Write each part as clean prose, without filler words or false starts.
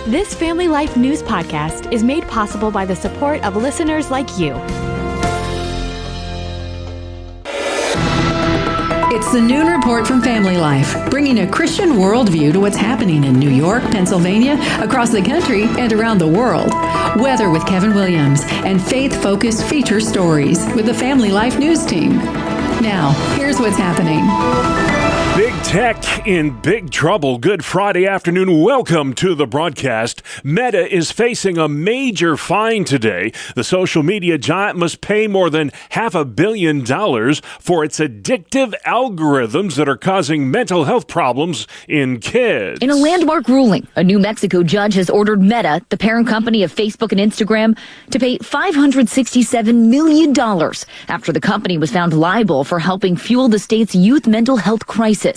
This Family Life News podcast is made possible by the support of listeners like you. It's the Noon Report from Family Life, bringing a Christian worldview to what's happening in New York, Pennsylvania, across the country, and around the world. Weather with Kevin Williams, and faith-focused feature stories with the Family Life News team. Now, here's what's happening. Big tech in big trouble. Good Friday afternoon. Welcome to the broadcast. Meta is facing a major fine today. The social media giant must pay more than $500 million for its addictive algorithms that are causing mental health problems in kids. In a landmark ruling, a New Mexico judge has ordered Meta, the parent company of Facebook and Instagram, to pay $567 million after the company was found liable for helping fuel the state's youth mental health crisis.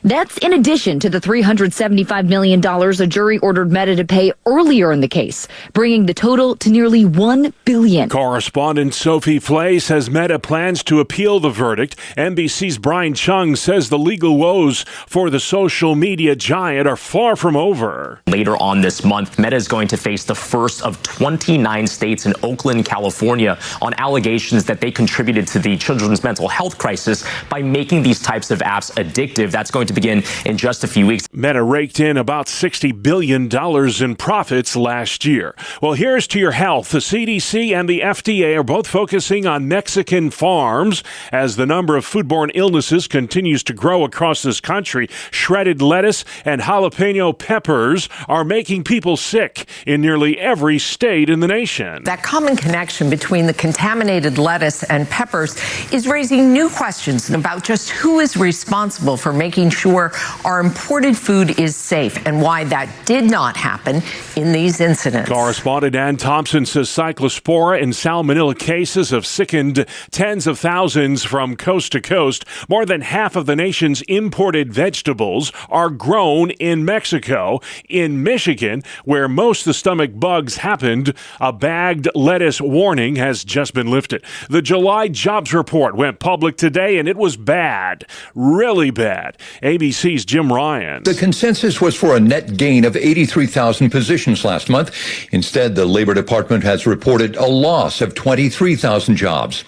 That's in addition to the $375 million a jury ordered Meta to pay earlier in the case, bringing the total to nearly $1 billion. Correspondent Sophie Flay says Meta plans to appeal the verdict. NBC's Brian Chung says the legal woes for the social media giant are far from over. Later on this month, Meta is going to face the first of 29 states in Oakland, California, on allegations that they contributed to the children's mental health crisis by making these types of apps addictive. That's going to begin in just a few weeks. Meta raked in about $60 billion in profits last year. Well, here's to your health. The CDC and the FDA are both focusing on Mexican farms as the number of foodborne illnesses continues to grow across this country. Shredded lettuce and jalapeno peppers are making people sick in nearly every state in the nation. That common connection between the contaminated lettuce and peppers is raising new questions about just who is responsible for making sure our imported food is safe and why that did not happen in these incidents. Correspondent Ann Thompson says cyclospora and salmonella cases have sickened tens of thousands from coast to coast. More than half of the nation's imported vegetables are grown in Mexico. In Michigan, where most of the stomach bugs happened, a bagged lettuce warning has just been lifted. The July jobs report went public today, and it was bad, really bad. ABC's Jim Ryan. The consensus was for a net gain of 83,000 positions last month. Instead, the Labor Department has reported a loss of 23,000 jobs.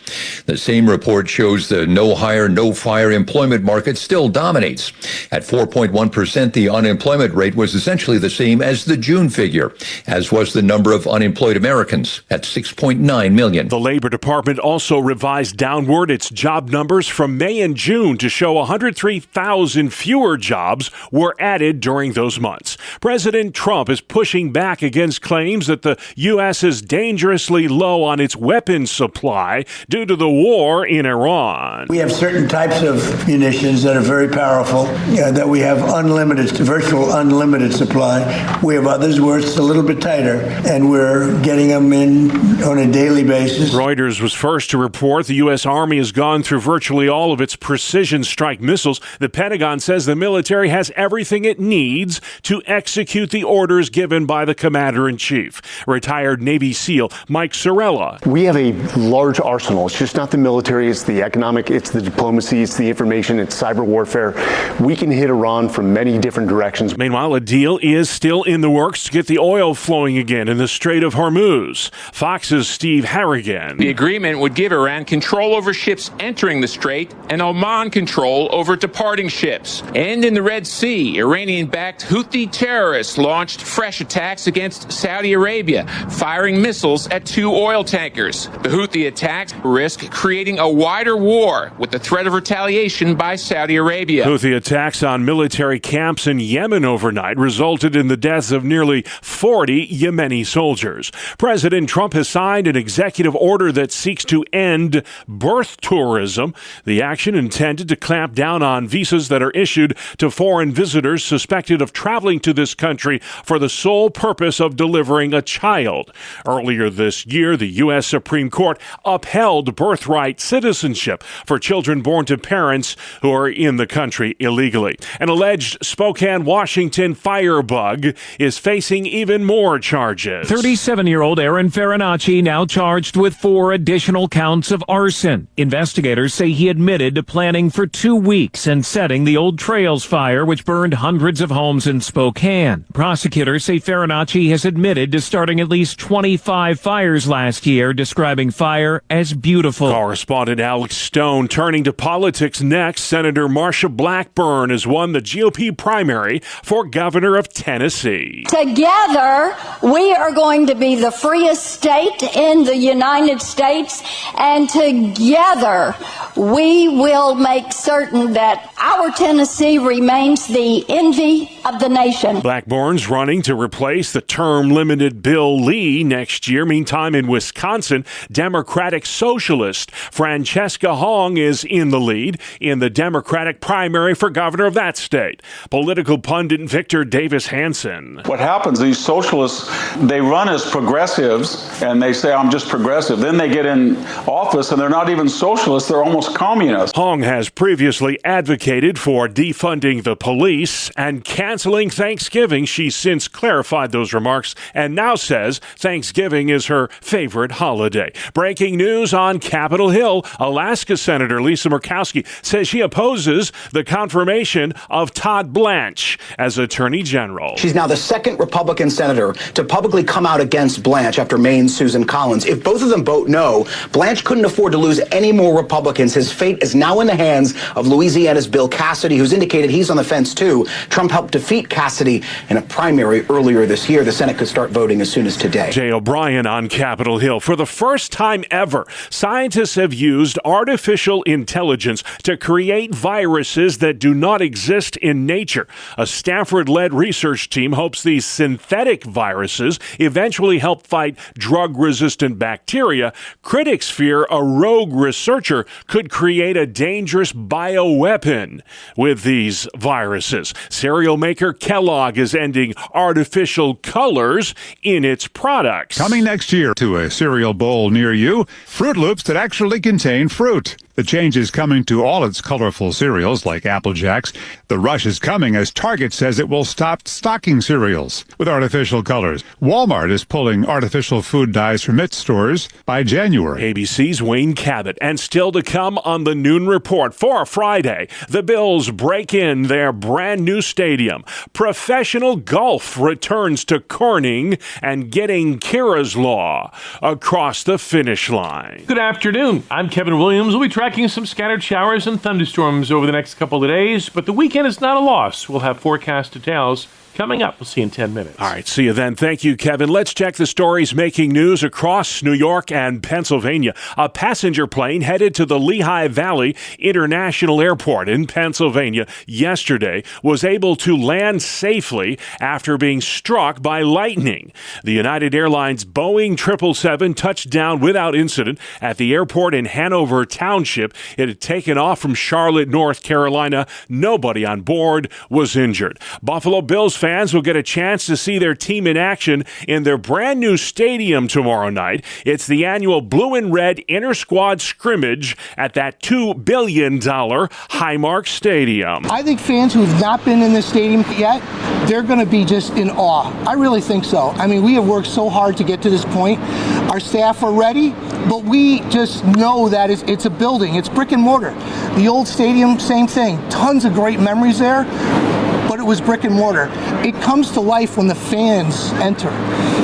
The same report shows the no hire, no fire employment market still dominates. At 4.1%, the unemployment rate was essentially the same as the June figure, as was the number of unemployed Americans at 6.9 million. The Labor Department also revised downward its job numbers from May and June to show 103,000 fewer jobs were added during those months. President Trump is pushing back against claims that the U.S. is dangerously low on its weapons supply due to the war in Iran. We have certain types of munitions that are very powerful, that we have virtual unlimited supply. We have others where it's a little bit tighter, and we're getting them in on a daily basis. Reuters was first to report the U.S. Army has gone through virtually all of its precision strike missiles. The Pentagon says the military has everything it needs to execute the orders given by the commander-in-chief. Retired Navy SEAL Mike Sorella. We have a large arsenal. It's just not the military, it's the economic, it's the diplomacy, it's the information, it's cyber warfare. We can hit Iran from many different directions. Meanwhile, a deal is still in the works to get the oil flowing again in the Strait of Hormuz. Fox's Steve Harrigan. The agreement would give Iran control over ships entering the strait and Oman control over departing ships. And in the Red Sea, Iranian-backed Houthi terrorists launched fresh attacks against Saudi Arabia, firing missiles at 2 oil tankers. The Houthi attacks risk creating a wider war with the threat of retaliation by Saudi Arabia. Houthi attacks on military camps in Yemen overnight resulted in the deaths of nearly 40 Yemeni soldiers. President Trump has signed an executive order that seeks to end birth tourism. The action intended to clamp down on visas that are issued to foreign visitors suspected of traveling to this country for the sole purpose of delivering a child. Earlier this year, the U.S. Supreme Court upheld birthright citizenship for children born to parents who are in the country illegally. An alleged Spokane, Washington firebug is facing even more charges. 37-year-old Aaron Farinacci now charged with 4 additional counts of arson. Investigators say he admitted to planning for 2 weeks and setting the Old Trails fire, which burned hundreds of homes in Spokane. Prosecutors say Farinacci has admitted to starting at least 25 fires last year, describing fire as beautiful. Correspondent Alex Stone turning to politics next. Senator Marsha Blackburn has won the GOP primary for governor of Tennessee. Together, we are going to be the freest state in the United States, and together we will make certain that our Tennessee remains the envy of the nation. Blackburn's running to replace the term-limited Bill Lee next year. Meantime, in Wisconsin, Democratic Socialist Francesca Hong is in the lead in the Democratic primary for governor of that state. Political pundit Victor Davis Hanson. What happens, these socialists, they run as progressives, and they say, I'm just progressive. Then they get in office, and they're not even socialists. They're almost communists. Hong has previously advocated for defunding the police and canceling Thanksgiving. She's since clarified those remarks and now says Thanksgiving is her favorite holiday. Breaking news on Capitol Hill. Alaska Senator Lisa Murkowski says she opposes the confirmation of Todd Blanche as Attorney General. She's now the second Republican senator to publicly come out against Blanche after Maine's Susan Collins. If both of them vote no, Blanche couldn't afford to lose any more Republicans. His fate is now in the hands of Louisiana's Bill Cassidy, who's indicated he's on the fence too. Trump helped defeat Cassidy in a primary earlier this year. The Senate could start voting as soon as today. Jay O'Brien on Capitol Hill. For the first time ever, scientists have used artificial intelligence to create viruses that do not exist in nature. A Stanford-led research team hopes these synthetic viruses eventually help fight drug-resistant bacteria. Critics fear a rogue researcher could create a dangerous bioweapon with these viruses. Cereal maker Kellogg is ending artificial colors in its products. Coming next year to a cereal bowl near you, Fruit Loops that actually contain fruit. The change is coming to all its colorful cereals like Apple Jacks. The rush is coming as Target says it will stop stocking cereals with artificial colors. Walmart is pulling artificial food dyes from its stores by January. ABC's Wayne Cabot. And still to come on the Noon Report. For Friday, the Bills break in their brand new stadium. Professional golf returns to Corning and getting Kira's Law across the finish line. Good afternoon. I'm Kevin Williams. We'll be tracking some scattered showers and thunderstorms over the next couple of days, but the weekend is not a loss. We'll have forecast details coming up. We'll see you in 10 minutes. All right, see you then. Thank you, Kevin. Let's check the stories making news across New York and Pennsylvania. A passenger plane headed to the Lehigh Valley International Airport in Pennsylvania yesterday was able to land safely after being struck by lightning. The United Airlines Boeing 777 touched down without incident at the airport in Hanover Township. It had taken off from Charlotte, North Carolina. Nobody on board was injured. Buffalo Bills fans will get a chance to see their team in action in their brand new stadium tomorrow night. It's the annual Blue and Red Inter-Squad scrimmage at that $2 billion Highmark Stadium. I think fans who have not been in this stadium yet, they're going to be just in awe. I really think so. I mean, we have worked so hard to get to this point. Our staff are ready, but we just know that it's a building. It's brick and mortar. The old stadium, same thing. Tons of great memories there. But it was brick and mortar. It comes to life when the fans enter.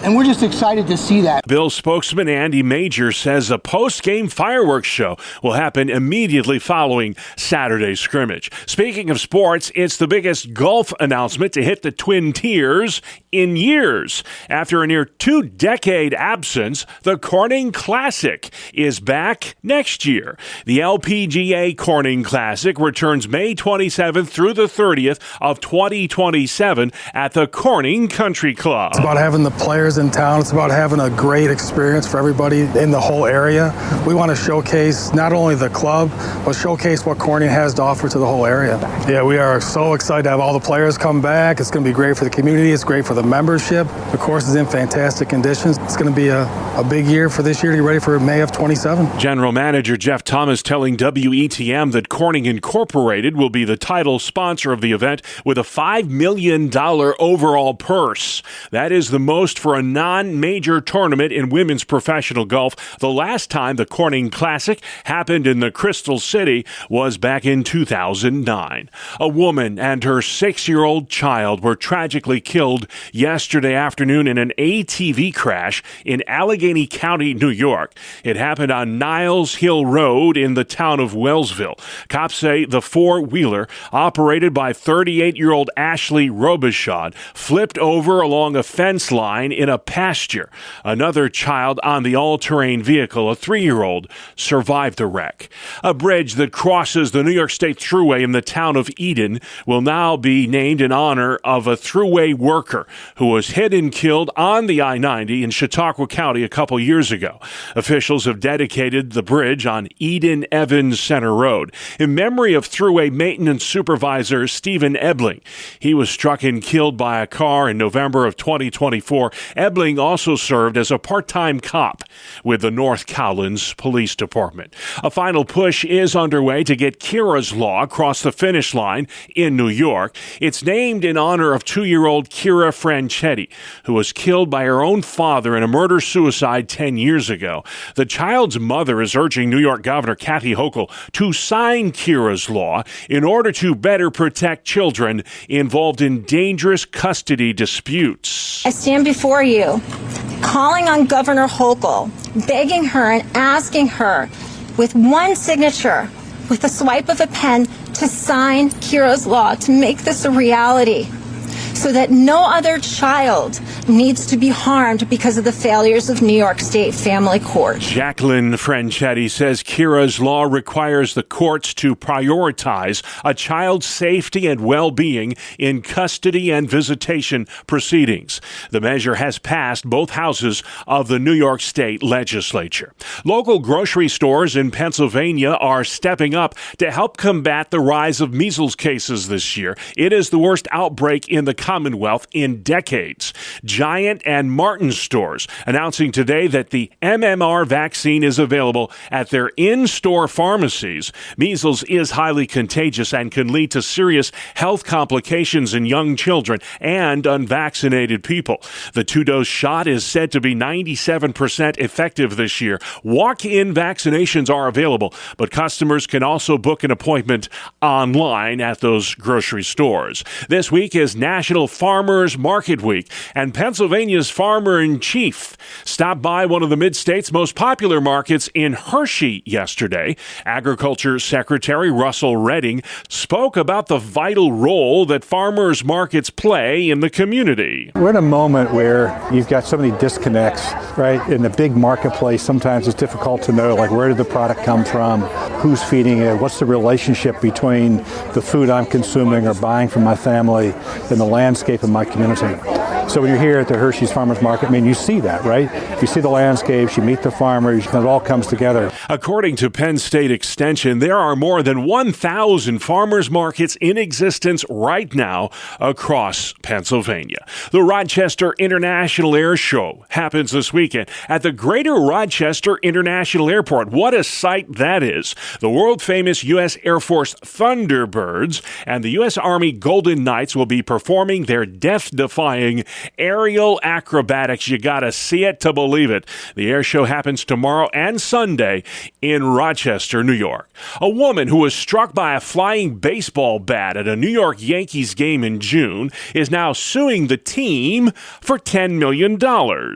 And we're just excited to see that. Bills spokesman Andy Major says a post-game fireworks show will happen immediately following Saturday's scrimmage. Speaking of sports, it's the biggest golf announcement to hit the Twin Tiers in years. After a near 2-decade absence, the Corning Classic is back next year. The LPGA Corning Classic returns May 27th through the 30th of 2027 at the Corning Country Club. It's about having the players in town. It's about having a great experience for everybody in the whole area. We want to showcase not only the club, but showcase what Corning has to offer to the whole area. Yeah, we are so excited to have all the players come back. It's going to be great for the community. It's great for the membership. The course is in fantastic conditions. It's going to be a big year for this year to get ready for May of 27. General Manager Jeff Thomas telling WETM that Corning Incorporated will be the title sponsor of the event with a $5 million overall purse. That is the most for a non-major tournament in women's professional golf. The last time the Corning Classic happened in the Crystal City was back in 2009. A woman and her 6-year-old child were tragically killed yesterday afternoon in an ATV crash in Allegheny County, New York. It happened on Niles Hill Road in the town of Wellsville. Cops say the four-wheeler, operated by 38-year-old Ashley Robichaud, flipped over along a fence line in a pasture. Another child on the all-terrain vehicle, a 3-year-old, survived the wreck. A bridge that crosses the New York State Thruway in the town of Eden will now be named in honor of a Thruway worker who was hit and killed on the I-90 in Chautauqua County a couple years ago. Officials have dedicated the bridge on Eden Evans Center Road in memory of Thruway maintenance supervisor Stephen Ebling. He was struck and killed by a car in November of 2024. Ebling also served as a part-time cop with the North Cowlins Police Department. A final push is underway to get Kira's Law across the finish line in New York. It's named in honor of 2-year-old Kira Franchetti, who was killed by her own father in a murder-suicide 10 years ago. The child's mother is urging New York Governor Kathy Hochul to sign Kira's Law in order to better protect children involved in dangerous custody disputes. I stand before you, calling on Governor Hochul, begging her and asking her, with one signature, with a swipe of a pen, to sign Kira's Law, to make this a reality, so that no other child needs to be harmed because of the failures of New York State Family Court. Jacqueline Franchetti says Kira's Law requires the courts to prioritize a child's safety and well-being in custody and visitation proceedings. The measure has passed both houses of the New York State Legislature. Local grocery stores in Pennsylvania are stepping up to help combat the rise of measles cases this year. It is the worst outbreak in the Commonwealth in decades. Giant and Martin stores announcing today that the MMR vaccine is available at their in-store pharmacies. Measles is highly contagious and can lead to serious health complications in young children and unvaccinated people. The 2-dose shot is said to be 97% effective this year. Walk-in vaccinations are available, but customers can also book an appointment online at those grocery stores. This week is National Farmers Market Week, and Pennsylvania's farmer-in-chief stopped by one of the mid-state's most popular markets in Hershey yesterday. Agriculture Secretary Russell Redding spoke about the vital role that farmers markets play in the community. We're in a moment where you've got so many disconnects, right? In the big marketplace, sometimes it's difficult to know, like, where did the product come from? Who's feeding it? What's the relationship between the food I'm consuming or buying from my family and the landscape of my community? So when you're here at the Hershey's Farmers Market, I mean, you see that, right? You see the landscapes, you meet the farmers, it all comes together. According to Penn State Extension, there are more than 1,000 farmers markets in existence right now across Pennsylvania. The Rochester International Air Show happens this weekend at the Greater Rochester International Airport. What a sight that is. The world-famous U.S. Air Force Thunderbirds and the U.S. Army Golden Knights will be performing their death-defying aerial acrobatics. You gotta see it to believe it. The air show happens tomorrow and Sunday in Rochester, New York. A woman who was struck by a flying baseball bat at a New York Yankees game in June is now suing the team for $10 million.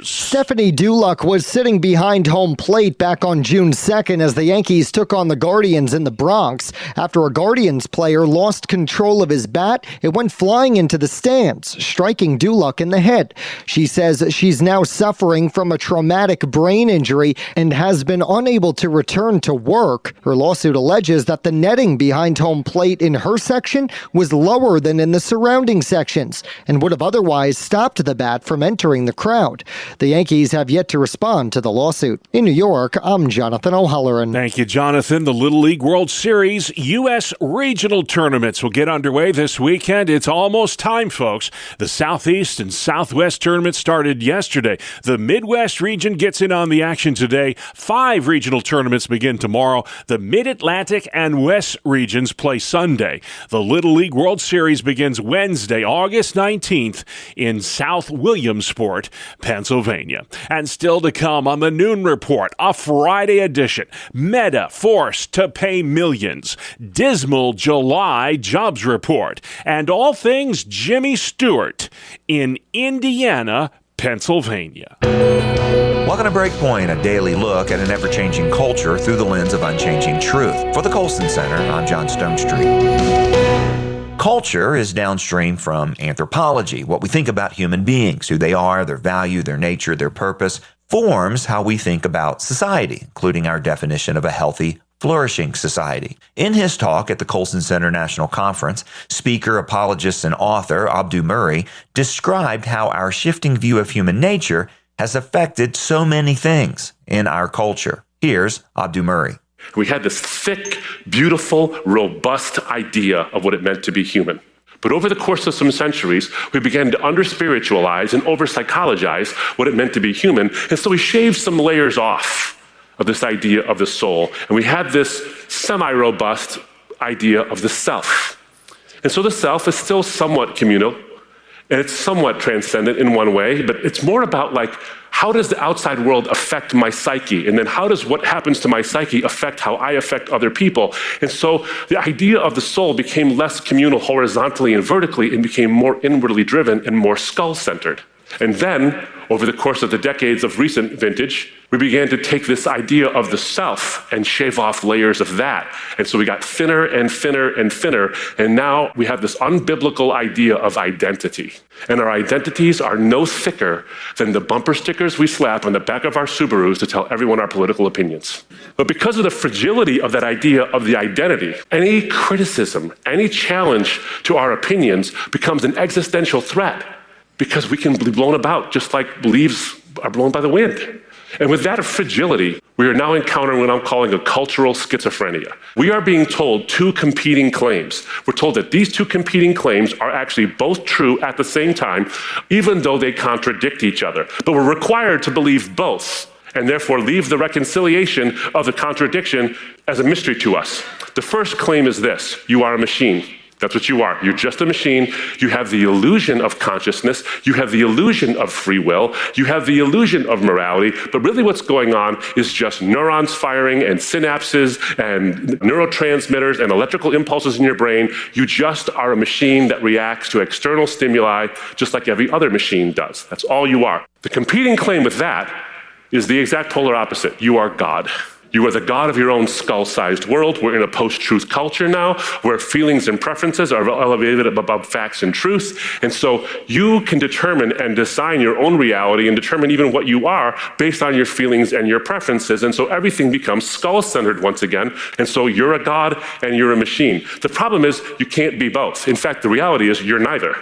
Stephanie Dulock was sitting behind home plate back on June 2nd as the Yankees took on the Guardians in the Bronx. After a Guardians player lost control of his bat, it went flying into the stands, striking Dulock in the head. She says she's now suffering from a traumatic brain injury and has been unable to return to work. Her lawsuit alleges that the netting behind home plate in her section was lower than in the surrounding sections and would have otherwise stopped the bat from entering the crowd. The Yankees have yet to respond to the lawsuit. In New York, I'm Jonathan O'Halloran. Thank you, Jonathan. The Little League World Series U.S. regional tournaments will get underway this weekend. It's almost time, folks. The Southeast and Southwest tournament started yesterday. The Midwest region gets in on the action today. 5 regional tournaments begin tomorrow. The Mid-Atlantic and West regions play Sunday. The Little League World Series begins Wednesday, August 19th in South Williamsport, Pennsylvania. And still to come on the Noon Report, a Friday edition. Meta forced to pay millions. Dismal July jobs report. And all things Jimmy Stewart in Indiana, Pennsylvania. Welcome to Breakpoint, a daily look at an ever-changing culture through the lens of unchanging truth. For the Colson Center, I'm John Stone Street. Culture is downstream from anthropology. What we think about human beings, who they are, their value, their nature, their purpose, forms how we think about society, including our definition of a healthy, flourishing society. In his talk at the Colson Center National Conference, speaker, apologist, and author Abdu Murray described how our shifting view of human nature has affected so many things in our culture. Here's Abdu Murray. We had this thick, beautiful, robust idea of what it meant to be human. But over the course of some centuries, we began to under-spiritualize and over-psychologize what it meant to be human, and so we shaved some layers off of this idea of the soul, and we had this semi-robust idea of the self. And so the self is still somewhat communal, and it's somewhat transcendent in one way, but it's more about like, how does the outside world affect my psyche? And then how does what happens to my psyche affect how I affect other people? And so the idea of the soul became less communal horizontally and vertically and became more inwardly driven and more skull-centered. And then, over the course of the decades of recent vintage, we began to take this idea of the self and shave off layers of that. And so we got thinner and thinner and thinner, and now we have this unbiblical idea of identity. And our identities are no thicker than the bumper stickers we slap on the back of our Subarus to tell everyone our political opinions. But because of the fragility of that idea of the identity, any criticism, any challenge to our opinions becomes an existential threat, because we can be blown about just like leaves are blown by the wind. And with that fragility, we are now encountering what I'm calling a cultural schizophrenia. We are being told 2 competing claims. We're told that these 2 competing claims are actually both true at the same time, even though they contradict each other. But we're required to believe both, and therefore leave the reconciliation of the contradiction as a mystery to us. The first claim is this: you are a machine. That's what you are. You're just a machine. You have the illusion of consciousness. You have the illusion of free will. You have the illusion of morality. But really what's going on is just neurons firing and synapses and neurotransmitters and electrical impulses in your brain. You just are a machine that reacts to external stimuli just like every other machine does. That's all you are. The competing claim with that is the exact polar opposite. You are God. You are the God of your own skull-sized world. We're in a post-truth culture now where feelings and preferences are elevated above facts and truth. And so you can determine and design your own reality and determine even what you are based on your feelings and your preferences. And so everything becomes skull-centered once again. And so you're a God and you're a machine. The problem is you can't be both. In fact, the reality is you're neither.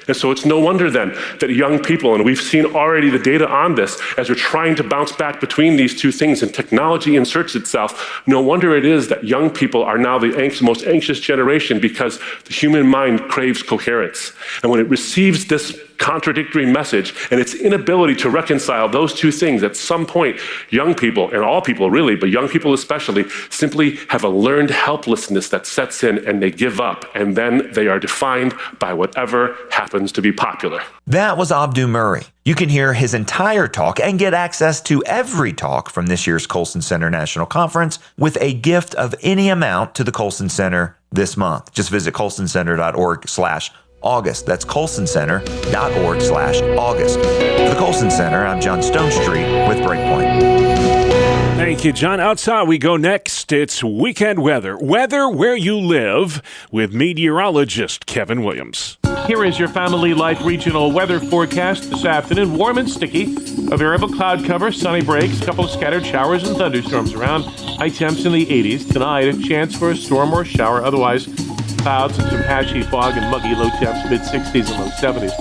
And so it's no wonder then that young people, and we've seen already the data on this, as we're trying to bounce back between these 2 things and technology inserts itself, no wonder it is that young people are now the most anxious generation, because the human mind craves coherence. And when it receives this contradictory message and its inability to reconcile those 2 things, at some point, young people, and all people really, but young people especially, simply have a learned helplessness that sets in and they give up. And then they are defined by whatever happens to be popular. That was Abdu Murray. You can hear his entire talk and get access to every talk from this year's Colson Center National Conference with a gift of any amount to the Colson Center this month. Just visit colsoncenter.org/August. That's colsoncenter.org/August. For the Colson Center, I'm John Stone Street with Breakpoint. Thank you, John. Outside we go next. It's weekend weather. Weather where you live with meteorologist Kevin Williams. Here is your Family Life regional weather forecast this afternoon. Warm and sticky. A variable cloud cover, sunny breaks, a couple of scattered showers and thunderstorms around. High temps in the 80s. Tonight, a chance for a storm or shower. Otherwise, clouds and some patchy fog and muggy, low temps, mid-60s and low 70s.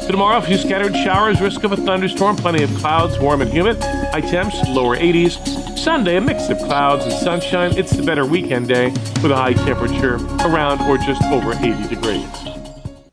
Tomorrow, a few scattered showers, risk of a thunderstorm, plenty of clouds, warm and humid. High temps, lower 80s. Sunday, a mix of clouds and sunshine. It's the better weekend day with a high temperature around or just over 80 degrees.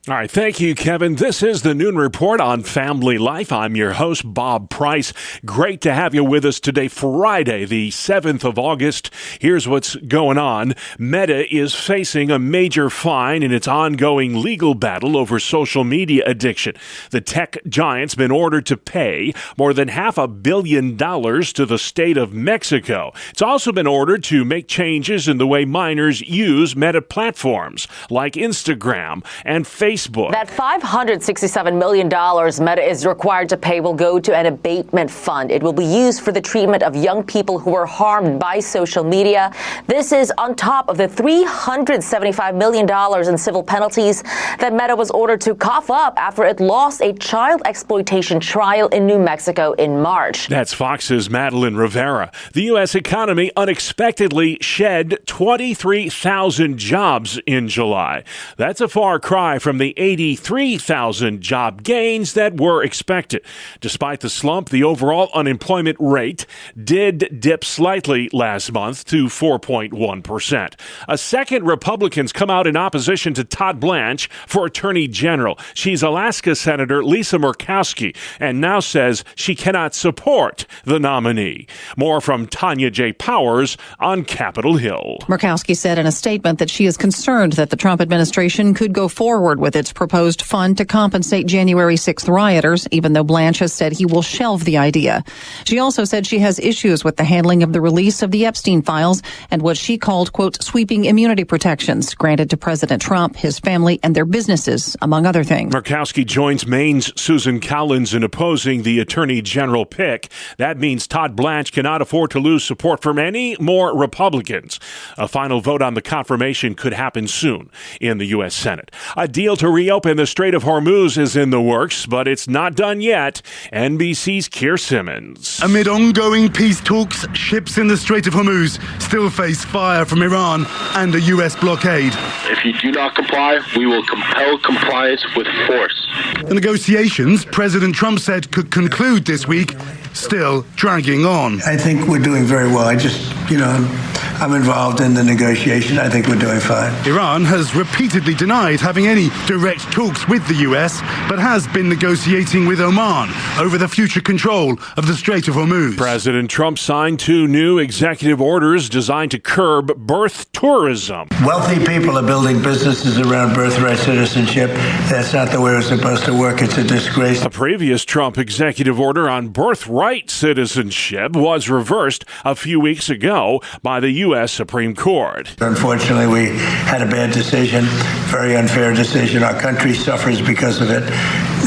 All right, thank you, Kevin. This is the Noon Report on Family Life. I'm your host, Bob Price. Great to have you with us today, Friday, the 7th of August. Here's what's going on. Meta is facing a major fine in its ongoing legal battle over social media addiction. The tech giant's been ordered to pay more than $500 million to the state of Mexico. It's also been ordered to make changes in the way minors use Meta platforms like Instagram and Facebook. That $567 million Meta is required to pay will go to an abatement fund. It will be used for the treatment of young people who were harmed by social media. This is on top of the $375 million in civil penalties that Meta was ordered to cough up after it lost a child exploitation trial in New Mexico in March. That's Fox's Madeline Rivera. The U.S. economy unexpectedly shed 23,000 jobs in July. That's a far cry from the 83,000 job gains that were expected. Despite the slump, the overall unemployment rate did dip slightly last month to 4.1%. A second Republicans come out in opposition to Todd Blanche for Attorney General. She's Alaska Senator Lisa Murkowski and now says she cannot support the nominee. More from Tanya J. Powers on Capitol Hill. Murkowski said in a statement that she is concerned that the Trump administration could go forward with its proposed fund to compensate January 6th rioters, even though Blanche has said he will shelve the idea. She also said she has issues with the handling of the release of the Epstein files and what she called, quote, sweeping immunity protections granted to President Trump, his family, and their businesses, among other things. Murkowski joins Maine's Susan Collins in opposing the Attorney General pick. That means Todd Blanche cannot afford to lose support from any more Republicans. A final vote on the confirmation could happen soon in the U.S. Senate. A deal to reopen the Strait of Hormuz is in the works, but it's not done yet. NBC's Keir Simmons. Amid ongoing peace talks, ships in the Strait of Hormuz still face fire from Iran and a U.S. blockade. If you do not comply, we will compel compliance with force. The negotiations President Trump said could conclude this week still dragging on. I think we're doing very well. I'm involved in the negotiation. I think we're doing fine. Iran has repeatedly denied having any direct talks with the U.S., but has been negotiating with Oman over the future control of the Strait of Hormuz. President Trump signed 2 new executive orders designed to curb birth tourism. Wealthy people are building businesses around birthright citizenship. That's not the way it's supposed to work. It's a disgrace. A previous Trump executive order on birthright citizenship was reversed a few weeks ago by the U.S. Supreme Court. Unfortunately, we had a bad decision, very unfair decision. Our country suffers because of it,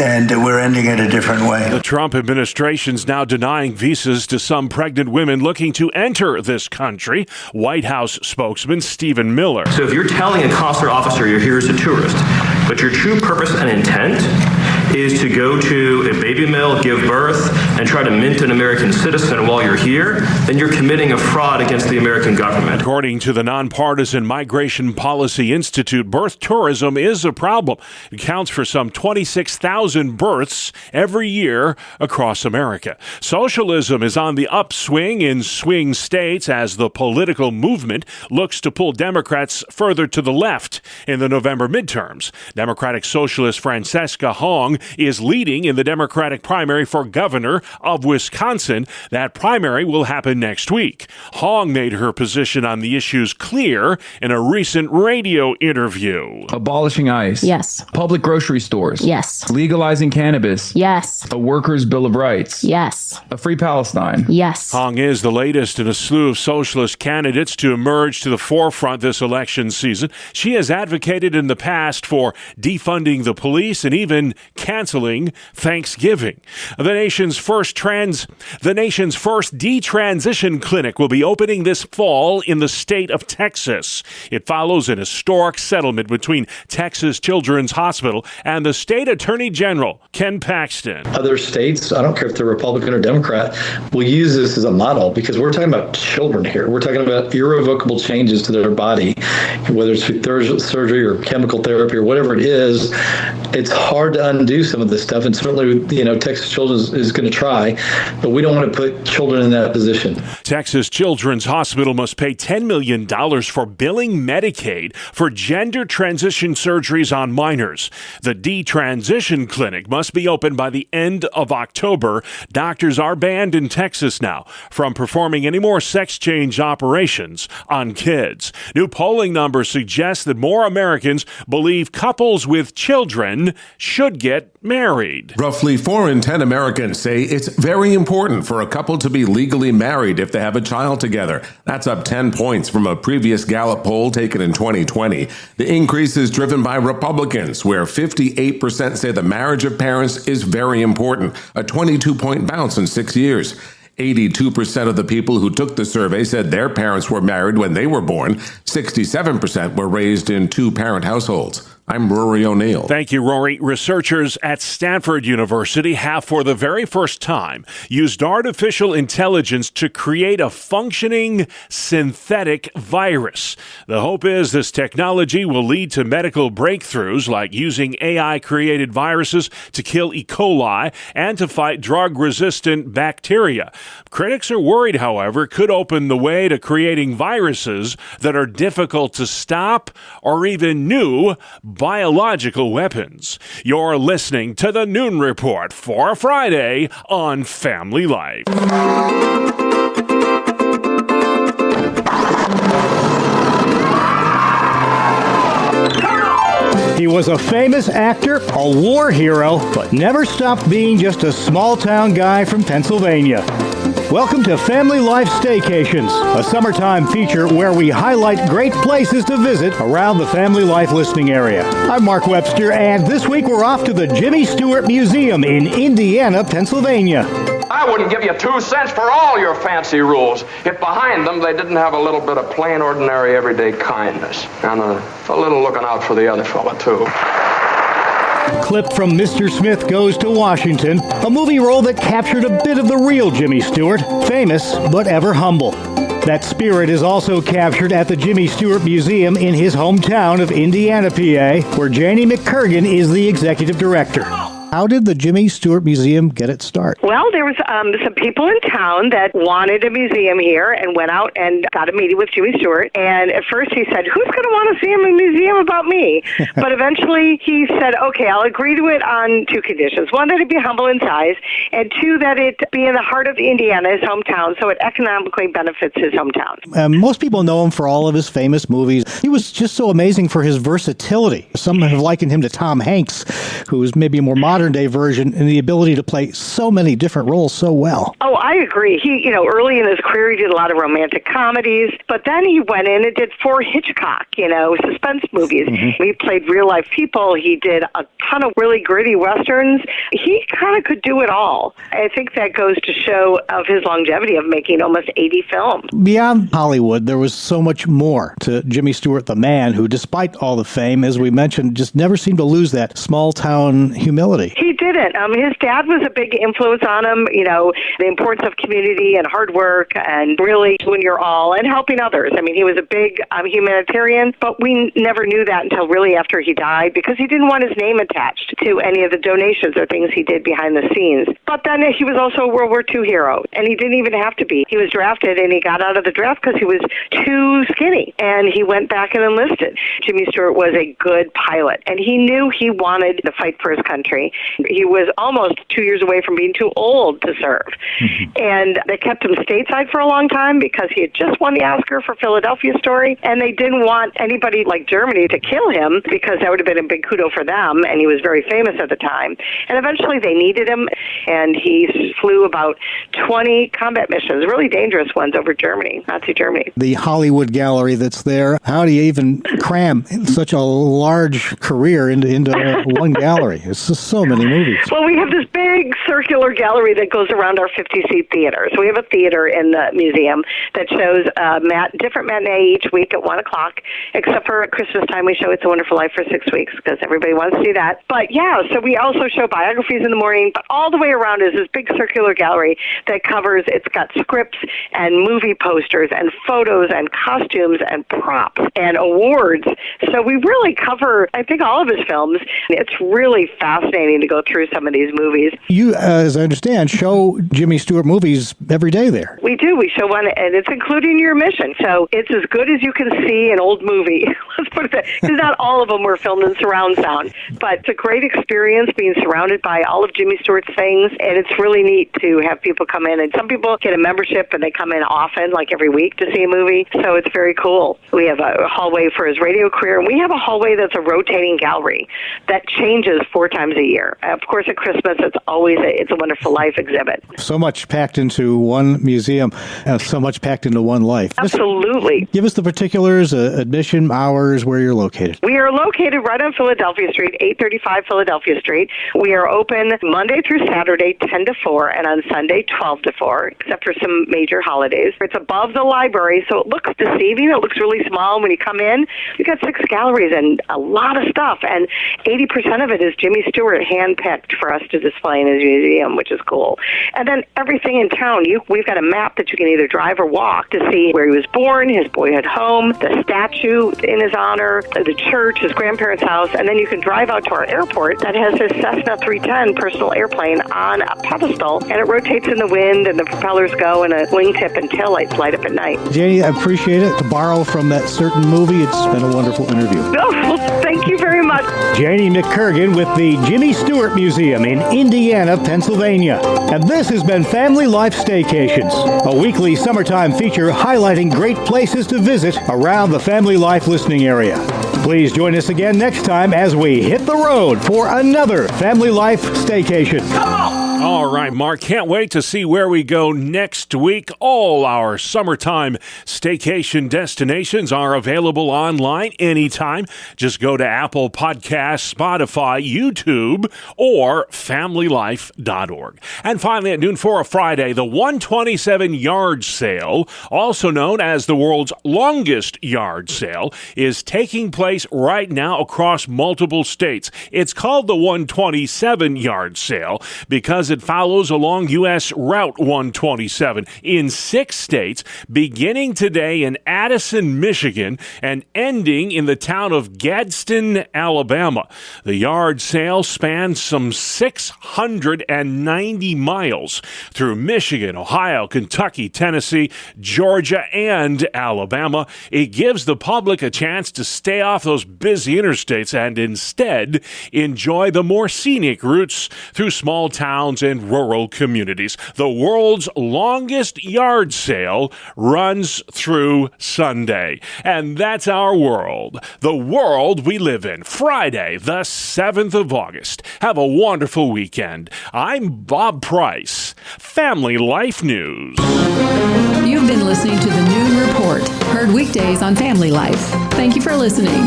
and we're ending it a different way. The Trump administration's now denying visas to some pregnant women looking to enter this country. White House spokesman Stephen Miller. So if you're telling a consular officer you're here as a tourist, but your true purpose and intent is to go to a baby mill, give birth, and try to mint an American citizen while you're here, then you're committing a fraud against the American government. According to the nonpartisan Migration Policy Institute, birth tourism is a problem. It counts for some 26,000 births every year across America. Socialism is on the upswing in swing states as the political movement looks to pull Democrats further to the left in the November midterms. Democratic Socialist Francesca Hong is leading in the Democratic primary for governor of Wisconsin. That primary will happen next week. Hong made her position on the issues clear in a recent radio interview. Abolishing ICE. Yes. Public grocery stores. Yes. Legalizing cannabis. Yes. A workers' bill of rights. Yes. A free Palestine. Yes. Hong is the latest in a slew of socialist candidates to emerge to the forefront this election season. She has advocated in the past for defunding the police and even canceling Thanksgiving. The nation's first detransition clinic will be opening this fall in the state of Texas. It follows an historic settlement between Texas Children's Hospital and the state attorney general, Ken Paxton. Other states, I don't care if they're Republican or Democrat, will use this as a model because we're talking about children here. We're talking about irrevocable changes to their body, whether it's through surgery or chemical therapy or whatever it is. It's hard to undo some of this stuff, and certainly, Texas Children's is going to try, but we don't want to put children in that position. Texas Children's Hospital must pay $10 million for billing Medicaid for gender transition surgeries on minors. The detransition clinic must be open by the end of October. Doctors are banned in Texas now from performing any more sex change operations on kids. New polling numbers suggest that more Americans believe couples with children should get married. Roughly 4 in 10 Americans say it's very important for a couple to be legally married if they have a child together. That's up 10 points from a previous Gallup poll taken in 2020. The increase is driven by Republicans, where 58% say the marriage of parents is very important, a 22-point bounce in 6 years. 82% of the people who took the survey said their parents were married when they were born. 67% were raised in two-parent households. I'm Rory O'Neill. Thank you, Rory. Researchers at Stanford University have, for the very first time, used artificial intelligence to create a functioning synthetic virus. The hope is this technology will lead to medical breakthroughs like using AI-created viruses to kill E. coli and to fight drug-resistant bacteria. Critics are worried, however, it could open the way to creating viruses that are difficult to stop or even new biological weapons. You're listening to the Noon Report for Friday on Family Life. He was a famous actor, a war hero, but never stopped being just a small-town guy from Pennsylvania. Welcome to Family Life Staycations, a summertime feature where we highlight great places to visit around the Family Life listening area. I'm Mark Webster, and this week we're off to the Jimmy Stewart Museum in Indiana, Pennsylvania. I wouldn't give you 2 cents for all your fancy rules if behind them they didn't have a little bit of plain, ordinary, everyday kindness and a little looking out for the other fella, too. Clip from Mr. Smith Goes to Washington, a movie role that captured a bit of the real Jimmy Stewart, famous but ever humble. That spirit is also captured at the Jimmy Stewart Museum in his hometown of Indiana, PA, where Janie McCurgan is the executive director. How did the Jimmy Stewart Museum get its start? Well, there was some people in town that wanted a museum here and went out and got a meeting with Jimmy Stewart. And at first he said, who's going to want to see a museum about me? But eventually he said, okay, I'll agree to it on 2 conditions. 1, that it be humble in size, and 2, that it be in the heart of Indiana, his hometown, so it economically benefits his hometown. Most people know him for all of his famous movies. He was just so amazing for his versatility. Some have likened him to Tom Hanks, who is maybe a more modern-day version, and the ability to play so many different roles so well. Oh, I agree. He, early in his career, he did a lot of romantic comedies, but then he went in and did 4 Hitchcock, suspense movies. Mm-hmm. He played real-life people. He did a ton of really gritty westerns. He kind of could do it all. I think that goes to show of his longevity of making almost 80 films. Beyond Hollywood, there was so much more to Jimmy Stewart, the man, who, despite all the fame, as we mentioned, just never seemed to lose that small-town humility. He didn't. His dad was a big influence on him, the importance of community and hard work and really doing your all and helping others. He was a big humanitarian, but we never knew that until really after he died because he didn't want his name attached to any of the donations or things he did behind the scenes. But then he was also a World War II hero, and he didn't even have to be. He was drafted, and he got out of the draft because he was too skinny, and he went back and enlisted. Jimmy Stewart was a good pilot, and he knew he wanted to fight for his country. He was almost 2 years away from being too old to serve. Mm-hmm. And they kept him stateside for a long time because he had just won the Oscar for Philadelphia Story, and they didn't want anybody like Germany to kill him because that would have been a big kudo for them, and he was very famous at the time. And eventually they needed him, and he flew about 20 combat missions, really dangerous ones, over Germany, Nazi Germany. The Hollywood gallery that's there, how do you even cram such a large career into one gallery? It's just so many movies. Well, we have this big circular gallery that goes around our 50-seat theater. So we have a theater in the museum that shows different matinee each week at 1 o'clock, except for at Christmas time we show It's a Wonderful Life for 6 weeks because everybody wants to see that. But yeah, so we also show biographies in the morning, but all the way around is this big circular gallery that covers, it's got scripts and movie posters and photos and costumes and props and awards. So we really cover, I think, all of his films. It's really fascinating fascinating to go through some of these movies. You, as I understand, show Jimmy Stewart movies every day there. We do. We show one, and it's including your admission. So it's as good as you can see an old movie. Let's put it that. Because not all of them were filmed in surround sound. But it's a great experience being surrounded by all of Jimmy Stewart's things, and it's really neat to have people come in. And some people get a membership, and they come in often, like every week, to see a movie. So it's very cool. We have a hallway for his radio career, and we have a hallway that's a rotating gallery that changes 4 times a year. Of course, at Christmas, it's always It's a Wonderful Life exhibit. So much packed into one museum, so much packed into one life. Absolutely. Give us the particulars, admission hours, where you're located. We are located right on Philadelphia Street, 835 Philadelphia Street. We are open Monday through Saturday, 10 to 4, and on Sunday, 12 to 4, except for some major holidays. It's above the library, so it looks deceiving. It looks really small. When you come in, you've got 6 galleries and a lot of stuff, and 80% of it is Jimmy Stewart hand-picked for us to display in his museum, which is cool. And then everything in town, we've got a map that you can either drive or walk to see where he was born, his boyhood home, the statue in his honor, the church, his grandparents' house, and then you can drive out to our airport that has his Cessna 310 personal airplane on a pedestal, and it rotates in the wind, and the propellers go, and a wingtip and taillights light up at night. Janie, I appreciate it. To borrow from that certain movie, it's been a wonderful interview. Oh, well, thank you very much. Janie McCurgan with the Jimmy Stewart Museum in Indiana, Pennsylvania. And this has been Family Life Staycations, a weekly summertime feature highlighting great places to visit around the Family Life listening area. Please join us again next time as we hit the road for another Family Life Staycation. Come on! All right, Mark, can't wait to see where we go next week. All our summertime staycation destinations are available online anytime. Just go to Apple Podcasts, Spotify, YouTube, or FamilyLife.org. And finally, at noon for a Friday, the 127 yard sale, also known as the world's longest yard sale, is taking place right now across multiple states. It's called the 127 yard sale because it follows along U.S. Route 127 in 6 states, beginning today in Addison, Michigan, and ending in the town of Gadsden, Alabama. The yard sale spans some 690 miles through Michigan, Ohio, Kentucky, Tennessee, Georgia, and Alabama. It gives the public a chance to stay off those busy interstates and instead enjoy the more scenic routes through small towns and rural communities. The world's longest yard sale runs through Sunday. And that's our world, the world we live in. Friday, the 7th of August. Have a wonderful weekend. I'm Bob Price, Family Life News. You've been listening to the Noon Report, heard weekdays on Family Life. Thank you for listening.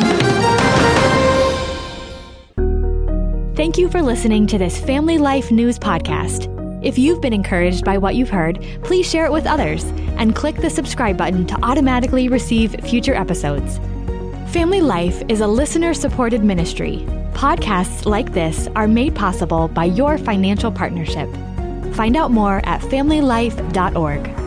Thank you for listening to this Family Life News podcast. If you've been encouraged by what you've heard, please share it with others and click the subscribe button to automatically receive future episodes. Family Life is a listener-supported ministry. Podcasts like this are made possible by your financial partnership. Find out more at familylife.org.